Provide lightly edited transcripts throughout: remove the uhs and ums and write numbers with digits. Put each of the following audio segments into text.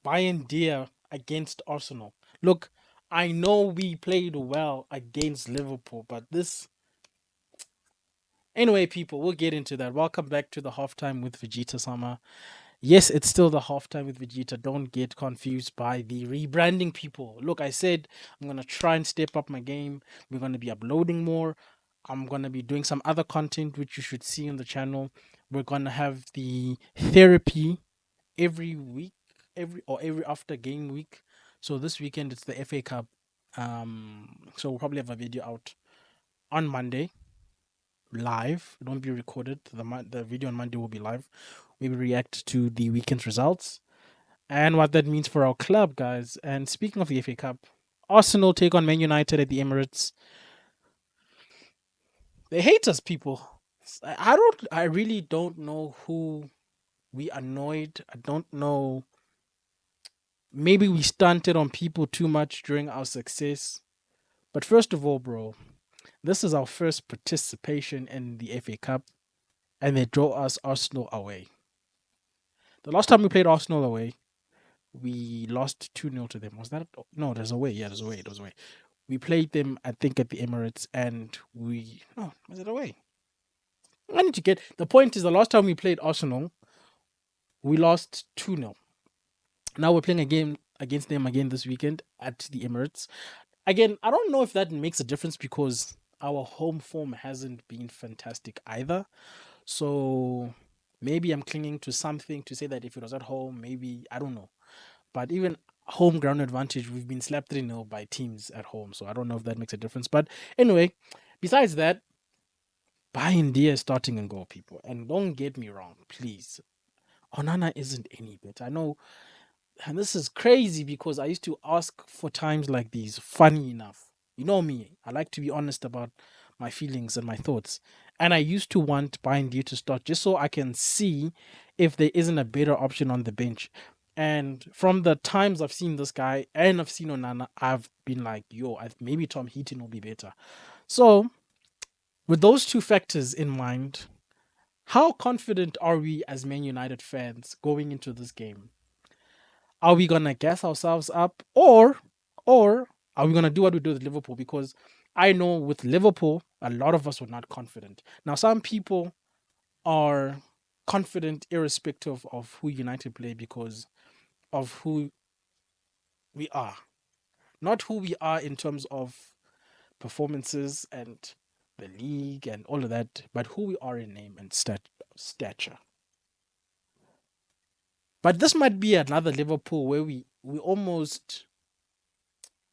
Bayindir against Arsenal. Look, I know we played well against Liverpool, but this. Anyway, people, we'll get into that. Welcome back to the halftime with Vegeta Sama. Yes, it's still the halftime with Vegeta. Don't get confused by the rebranding, people. Look, I said I'm going to try and step up my game. We're going to be uploading more. I'm going to be doing some other content, which you should see on the channel. We're going to have the therapy every week, every after game week. So this weekend it's the FA Cup. So we'll probably have a video out on Monday live. It won't be recorded. The video on Monday will be live. We will react to the weekend's results and what that means for our club, guys. And speaking of the FA Cup, Arsenal take on Man United at the Emirates. They hate us, people. I don't. I really don't know who we annoyed. I don't know. Maybe we stunted on people too much during our success. But first of all, bro, this is our first participation in the FA Cup, and they draw us Arsenal away. The last time we played Arsenal away, we lost 2-0 to them. Was that? No, there's away. Yeah, there's away. It was away. We played them, I think, at the Emirates, and we. No, was it away? I need to get. The point is, the last time we played Arsenal, we lost 2-0. Now we're playing a game against them again this weekend at the Emirates. Again, I don't know if that makes a difference because our home form hasn't been fantastic either. So maybe I'm clinging to something to say that if it was at home, maybe I don't know. But even home ground advantage, we've been slapped 3-0 by teams at home. So I don't know if that makes a difference. But anyway, besides that, Bayindir is starting and goal, people. And don't get me wrong, please. Onana isn't any better. I know, and this is crazy because I used to ask for times like these. Funny enough, you know me, I like to be honest about my feelings and my thoughts. And I used to want Bayindir to start just so I can see if there isn't a better option on the bench. And from the times I've seen this guy and I've seen Onana, I've been like, yo, maybe Tom Heaton will be better. So, with those two factors in mind, how confident are we as Man United fans going into this game? Are we gonna gas ourselves up, or are we gonna do what we do with Liverpool? Because I know with Liverpool, a lot of us were not confident. Now, some people are confident irrespective of who United play because of who we are, not who we are in terms of performances and the league and all of that, but who we are in name and stature. But this might be another Liverpool where we almost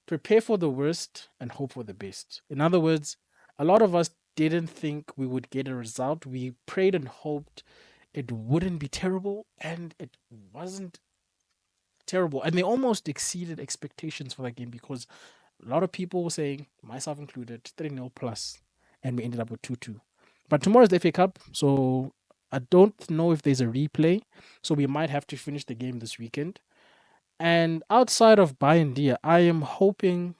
prepare for the worst and hope for the best. In other words, a lot of us didn't think we would get a result. We prayed and hoped it wouldn't be terrible, and it wasn't terrible. And they almost exceeded expectations for that game because a lot of people were saying, myself included, 3-0 plus, and we ended up with 2-2. But tomorrow's the FA Cup, so I don't know if there's a replay, so we might have to finish the game this weekend. And outside of Bayern, I am hoping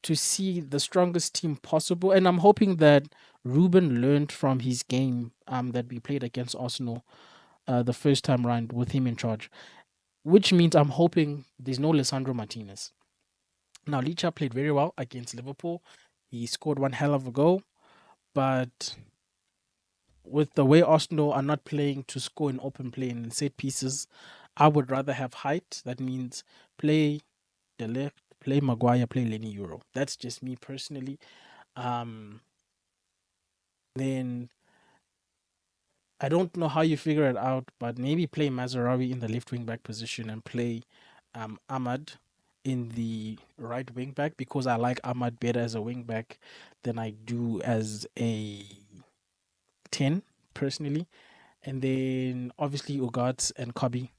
to see the strongest team possible. And I'm hoping that Ruben learned from his game that we played against Arsenal the first time round with him in charge, which means I'm hoping there's no Lisandro Martinez. Now, Licha played very well against Liverpool. He scored one hell of a goal, but with the way Arsenal are not playing to score in open play and in set pieces, I would rather have height. That means play the left, play Maguire, play Lenny Euro. That's just me personally. Um, then I don't know how you figure it out, but maybe play Mazarawi in the left wing back position and play Ahmad in the right wing back because I like Ahmad better as a wing back than I do as a 10 personally. And then obviously Ugarte and Kobe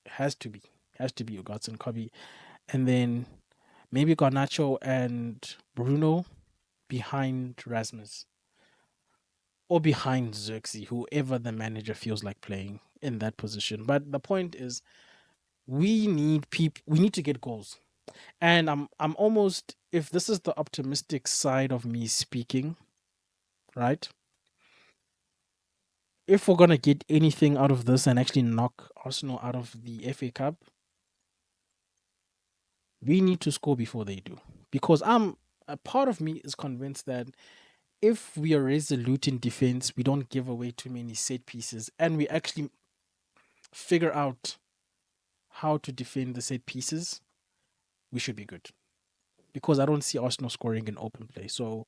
has to be Ugarte and Kobe. And then maybe Garnacho and Bruno behind Rasmus or behind Xerxes, whoever the manager feels like playing in that position. But the point is, we need people. We need to get goals, and I'm almost. If this is the optimistic side of me speaking, right? if we're gonna get anything out of this and actually knock Arsenal out of the FA Cup, we need to score before they do. Because a part of me is convinced that if we are resolute in defense, we don't give away too many set pieces, and we actually figure out how to defend the set pieces, we should be good. Because I don't see Arsenal scoring in open play. So,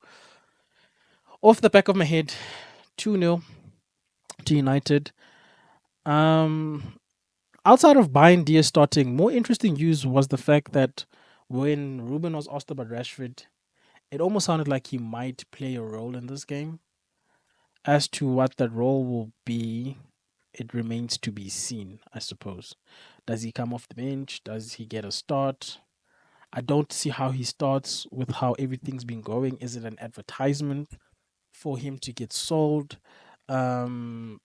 off the back of my head, 2-0 to United. Um, Outside of Bayindir starting, more interesting news was the fact that when Ruben was asked about Rashford, it almost sounded like he might play a role in this game. As to what that role will be, it remains to be seen, I suppose. Does he come off the bench? Does he get a start? I don't see how he starts with how everything's been going. Is it an advertisement for him to get sold? Um,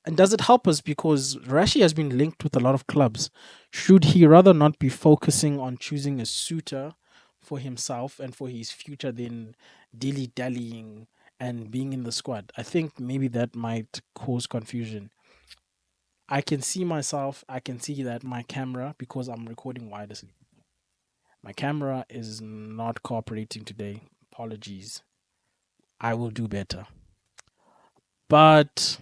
and does it help us because Rashi has been linked with a lot of clubs? Should he rather not be focusing on choosing a suitor for himself and for his future than dilly dallying and being in the squad? I think maybe that might cause confusion. I can see that my camera, because I'm recording wirelessly, my camera is not cooperating today. Apologies. I will do better. But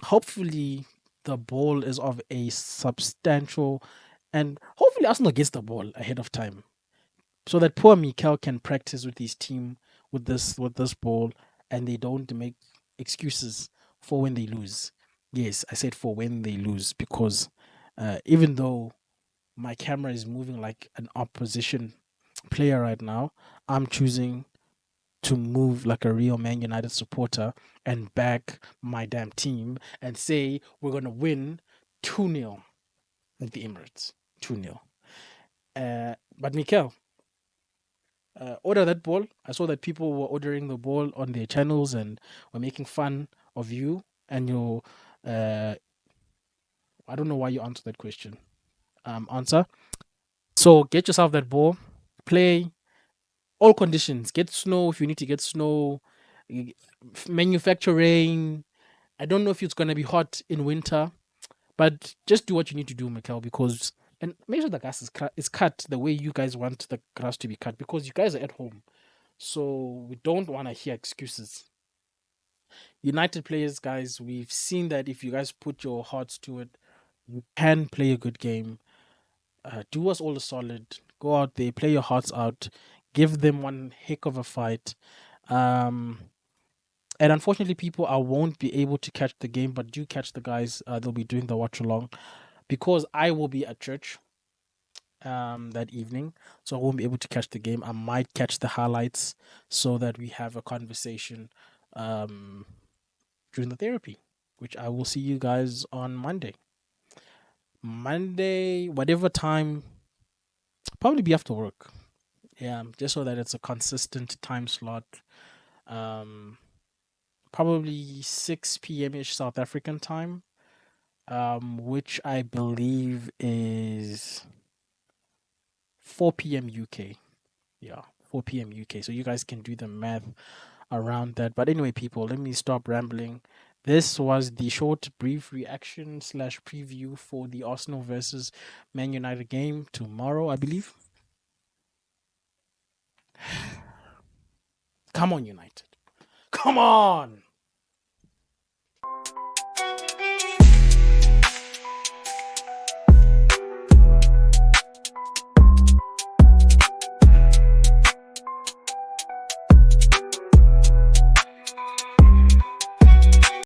hopefully the ball is of a substantial, and hopefully Arsenal gets the ball ahead of time so that poor Mikel can practice with his team with this ball, and they don't make excuses for when they lose. Yes, I said for when they lose because even though my camera is moving like an opposition player right now, I'm choosing to move like a real Man United supporter and back my damn team and say we're gonna win 2-0 at the Emirates. 2-0. But Mikel, order that ball. I saw that people were ordering the ball on their channels and were making fun of you and your uh I don't know why you answered that question. Answer. So get yourself that ball, play all conditions. Get snow if you need to get snow. y- Manufacturing. I don't know if it's gonna be hot in winter, but just do what you need to do, Mikel, because and make sure the grass is cut the way you guys want the grass to be cut because you guys are at home. So we don't want to hear excuses. United players, guys, we've seen that if you guys put your hearts to it, you can play a good game. Do us all a solid. Go out there, play your hearts out, give them one heck of a fight. Um, and unfortunately, people I won't be able to catch the game, but do catch the guys. They'll be doing the watch along because I will be at church that evening, so I won't be able to catch the game. I might catch the highlights so that we have a conversation um during the therapy, which I will see you guys on Monday. Monday, whatever time, probably be after work. Yeah, just so that it's a consistent time slot. Um, Probably 6 p.m. ish South African time. Which I believe is 4 p.m. UK. Yeah, 4 p.m. UK. So you guys can do the math around that. But anyway, people, let me stop rambling. This was the short, brief reaction slash preview for the Arsenal versus Man United game tomorrow, I believe. Come on, United. Come on.